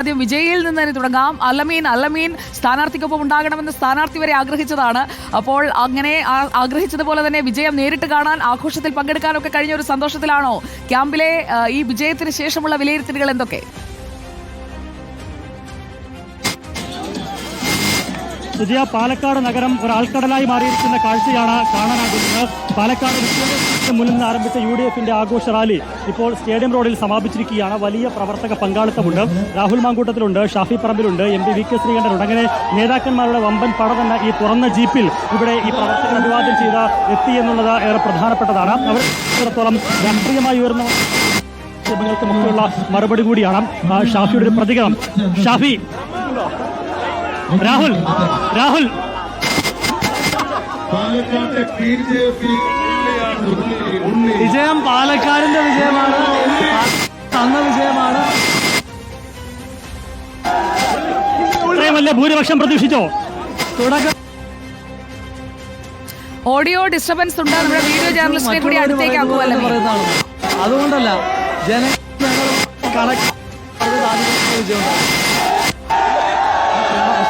ആദ്യം വിജയിയിൽ നിന്ന് തന്നെ തുടങ്ങാം. അല്ലമീൻ സ്ഥാനാർത്ഥിക്കൊപ്പം ഉണ്ടാകണമെന്ന് സ്ഥാനാർത്ഥി വരെ ആഗ്രഹിച്ചതാണ്. അപ്പോൾ അങ്ങനെ ആഗ്രഹിച്ചതുപോലെ തന്നെ വിജയം നേരിട്ട് കാണാൻ, ആഘോഷത്തിൽ പങ്കെടുക്കാനൊക്കെ കഴിഞ്ഞ ഒരു സന്തോഷത്തിലാണോ? ക്യാമ്പിലെ ഈ വിജയത്തിന് ശേഷമുള്ള വിലയിരുത്തലുകൾ എന്തൊക്കെ? പുതിയ പാലക്കാട് നഗരം ഒരാൾക്കടലായി മാറിയിരിക്കുന്ന കാഴ്ചയാണ് കാണാനാകുന്നത്. പാലക്കാട് മുന്നിൽ നിന്ന് ആരംഭിച്ച UDFന്റെ ആഘോഷ റാലി ഇപ്പോൾ സ്റ്റേഡിയം റോഡിൽ സമാപിച്ചിരിക്കുകയാണ്. വലിയ പ്രവർത്തക പങ്കാളിത്തമുണ്ട്. Rahul മാങ്കൂട്ടത്തിലുണ്ട്, Shafi പറമ്പിലുണ്ട്, MP VK ശ്രീകണ്ഠനുണ്ട്. അങ്ങനെ നേതാക്കന്മാരുടെ വമ്പൻ പട തന്നെ ഈ തുറന്ന ജീപ്പിൽ ഇവിടെ ഈ പ്രവർത്തകർ അഭിവാദ്യം ചെയ്ത് എത്തി എന്നുള്ളത് ഏറെ പ്രധാനപ്പെട്ടതാണ്. അവർ ഇത്രത്തോളം രാഷ്ട്രീയമായി ഉയർന്ന മുക്കെയുള്ള മറുപടി കൂടിയാണ് ഷാഫിയുടെ ഒരു പ്രതികരണം. ഷാഫി, രാഹുൽ വിജയം പാലക്കാടിന്റെ വിജയമാണ്, തന്ന വിജയമാണ്. ഇത്രയും വലിയ ഭൂരിപക്ഷം പ്രതീക്ഷിച്ചോ? ഓഡിയോ ഡിസ്റ്റർബൻസ് ഉണ്ട്. നമ്മുടെ വീഡിയോ ജേർണലിസ്റ്റിനെ കൂടി അടുത്തേക്ക് ആക്കുമല്ലോ. അതുകൊണ്ടല്ല, ജനങ്ങൾ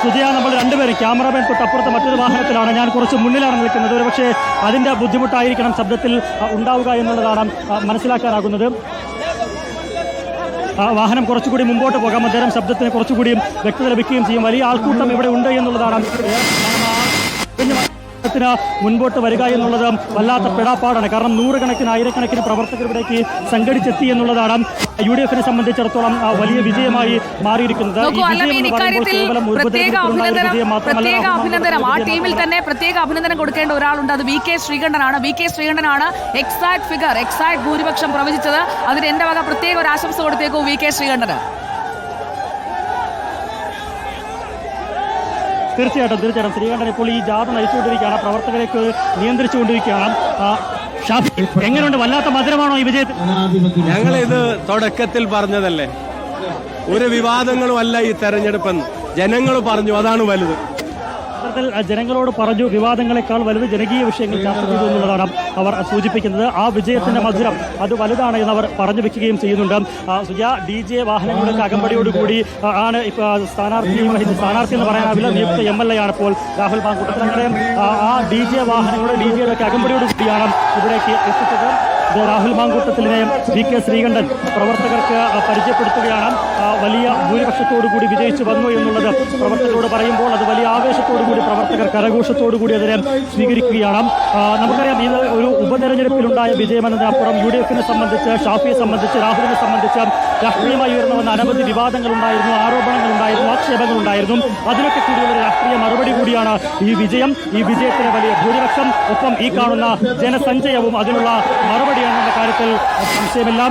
സുജയ, നമ്മൾ രണ്ടുപേരും ക്യാമറമാൻ തൊട്ടപ്പുറത്ത് മറ്റൊരു വാഹനത്തിലാണ്, ഞാൻ കുറച്ച് മുന്നിലാണ് നിൽക്കുന്നത്. ഒരു പക്ഷേ അതിൻ്റെ ബുദ്ധിമുട്ടായിരിക്കണം ശബ്ദത്തിൽ ഉണ്ടാവുക എന്നുള്ളതാണ് മനസ്സിലാക്കാനാകുന്നത്. വാഹനം കുറച്ചുകൂടി മുമ്പോട്ട് പോകാം, അന്നേരം ശബ്ദത്തിന് കുറച്ചുകൂടി വ്യക്തത ലഭിക്കുകയും ചെയ്യും. വലിയ ആൾക്കൂട്ടം ഇവിടെ ഉണ്ട് എന്നുള്ളതാണ്. മുൻപോട്ട് വരിക എന്നുള്ളത് വല്ലാത്ത പെടാപ്പാടാണ്. കാരണം നൂറുകണക്കിന് ആയിരക്കണക്കിന് പ്രവർത്തകർ ഇവിടേക്ക് സംഘടിച്ചെത്തി എന്നുള്ളതാണ് UDFനെ സംബന്ധിച്ചിടത്തോളം വലിയ വിജയമായി മാറിയിരിക്കുന്നത്. ആ ടീമിൽ തന്നെ പ്രത്യേക അഭിനന്ദനം കൊടുക്കേണ്ട ഒരാളുണ്ട്. അത് VK ശ്രീകണ്ഠനാണ്. VK ശ്രീകണ്ഠനാണ് എക്സാക്ട് ഫിഗർ, എക്സാക്ട് ഭൂരിപക്ഷം പ്രവചിച്ചത്. അതിന് എന്റെ വക പ്രത്യേക ഒരു ആശംസ കൊടുത്തേക്കൂ VK ശ്രീകണ്ഠന്. തീർച്ചയായിട്ടും ശ്രീകണ്ഠൻ ഇപ്പോൾ ഈ ജാഥ നയിച്ചുകൊണ്ടിരിക്കുകയാണ്, പ്രവർത്തകരേക്ക് നിയന്ത്രിച്ചുകൊണ്ടിരിക്കുകയാണ്. എങ്ങനെയുണ്ട്? വല്ലാത്ത മധുരമാണോ ഈ വിജയത്തിൽ? ഞങ്ങളിത് തുടക്കത്തിൽ പറഞ്ഞതല്ലേ, ഒരു വിവാദങ്ങളും അല്ല ഈ തെരഞ്ഞെടുപ്പെന്ന് ജനങ്ങൾ പറഞ്ഞു, അതാണ് വലുത്. ജനങ്ങളോട് പറഞ്ഞു വിവാദങ്ങളെക്കാൾ വലുത് ജനകീയ വിഷയങ്ങൾ ചർച്ച ചെയ്തു എന്നുള്ളതാണ് അവർ സൂചിപ്പിക്കുന്നത്. ആ വിജയത്തിന്റെ മധുരം അത് വലുതാണ് എന്ന് അവർ പറഞ്ഞു വെക്കുകയും ചെയ്യുന്നുണ്ട്. സുജ, DJ വാഹനങ്ങളുടെ അകമ്പടിയോടുകൂടി ആണ് ഇപ്പോൾ സ്ഥാനാർത്ഥി എന്ന് പറയാനാവില്ല, നിയുക്ത MLA ആണ് ഇപ്പോൾ രാഹുൽ മാങ്കൂട്ടത്തിൽ. അങ്ങനെ ആ DJ വാഹനങ്ങളുടെ DJയുടെ അകമ്പടിയോടുകൂടിയാണ് ഇവിടേക്ക് എത്തിച്ചത്. രാഹുൽ മാങ്കൂട്ടത്തിലിനെ VK ശ്രീകണ്ഠൻ പ്രവർത്തകർക്ക് പരിചയപ്പെടുത്തുകയാണ്. വലിയ ഭൂരിപക്ഷത്തോടുകൂടി വിജയിച്ചു വന്നു എന്നുള്ളത് പ്രവർത്തകരോട് പറയുമ്പോൾ അത് വലിയ ആവേശത്തോടുകൂടി പ്രവർത്തകർ കരഘോഷത്തോടുകൂടി അതിനെ സ്വീകരിക്കുകയാണ്. നമുക്കറിയാം, ഇത് ഒരു ഉപതെരഞ്ഞെടുപ്പിലുണ്ടായ വിജയമെന്നതിനപ്പുറം UDFനെ സംബന്ധിച്ച്, ഷാഫിയെ സംബന്ധിച്ച്, രാഹുലിനെ സംബന്ധിച്ച് രാഷ്ട്രീയമായി ഉയർന്നു വന്ന അനവധി വിവാദങ്ങളുണ്ടായിരുന്നു, ആരോപണങ്ങളുണ്ടായിരുന്നു, ആക്ഷേപങ്ങളുണ്ടായിരുന്നു. അതിനൊക്കെ കൂടിയുള്ള രാഷ്ട്രീയ മറുപടി കൂടിയാണ് ഈ വിജയം. ഈ വിജയത്തിന് വലിയ ഭൂരിപക്ഷം, ഒപ്പം ഈ കാണുന്ന ജനസഞ്ചയവും അതിനുള്ള മറുപടിയാണെന്ന കാര്യത്തിൽ സംശയമില്ല.